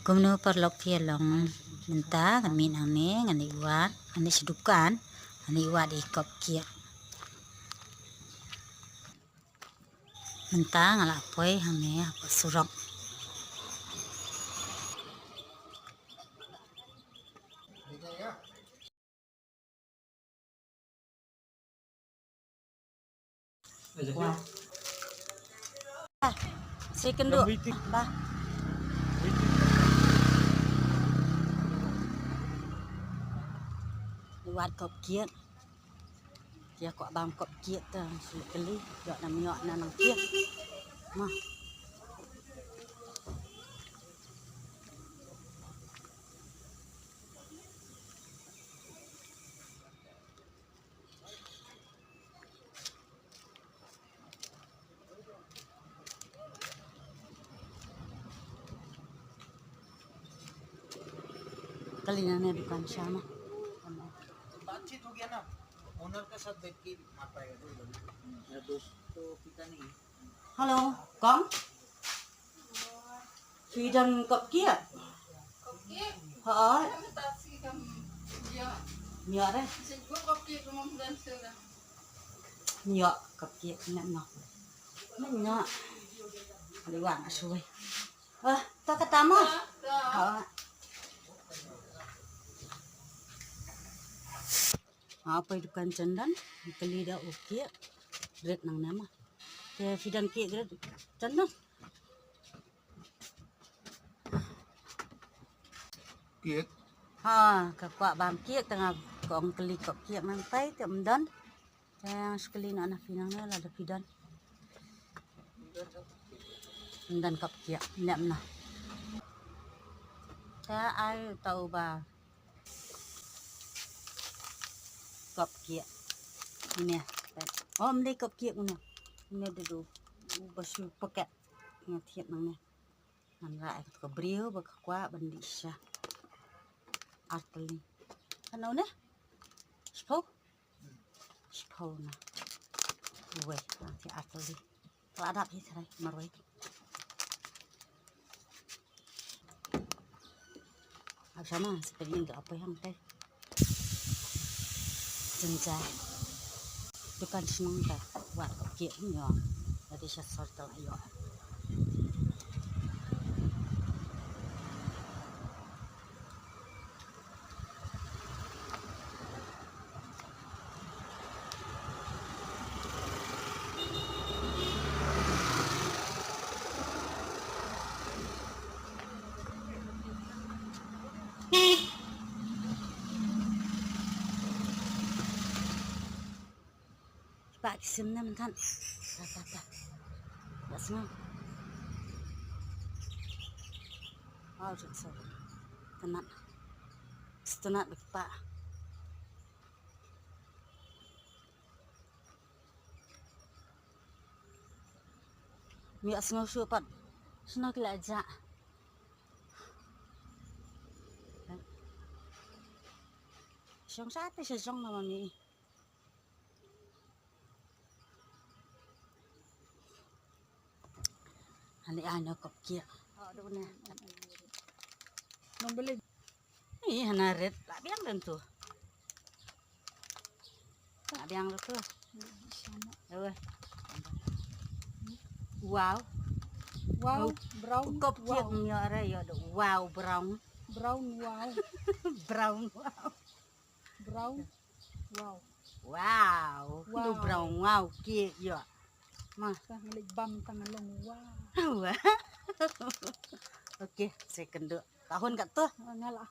Gumno perlok long menta kan min ane ngani iwat ane sedukan ane iwat ikop kia menta ngala poi hame apa surok wah second do bah iwat kop kia kia kok bang kop kia ta sekali dok nam nyok nang kia mah kali nane dukan sama बातचीत हो गया ना ओनर के साथ बैठ के मार पाएगा मेरा दोस्त तो पिता नहीं है halo con phi đăng cọc kia hỏi nhựa đấy nhựa cọc kia nhận nó mình nhựa đi quảng xuôi tao cái tắm á apa itu kan cendan kali dah okey red nang nama te fidan ki red cendan cake ha ka kwa bam ki tengah kong kali kok ki nang tai te mdan yang sekali nak na finang na la fidan mdan kop ki nem na ta ai tahu ba kop kia ini oh meli kop kia kuno ini dulu basu paket ngatiat nangnya nangra ke brio bakwa bandisha arteli kana ne spau na we nanti arteli adap hi sarai marwai sama seperti enggak apa yang teh jenja bukan senang dah buat kek ni ya jadi saya sortel ayo Pak kisimnya mentan tata tak senang oh joksa tenat setenat bagi pak miak senang suapat senang kila aja siang sate siang nama ni Hani kop kia. Aduh nih. Number Ih, hana red. Tak biang dan tuh. Tak biang tuh. Wow. Wow brown Kop kia nyore ya. Wow brown. Brown wow Brown wow. Brown wow Wow. Wow. Lu brown wow kia ya. Mah. ngelik bam tangan long wow Oke, second tahun kat tuh. ngalah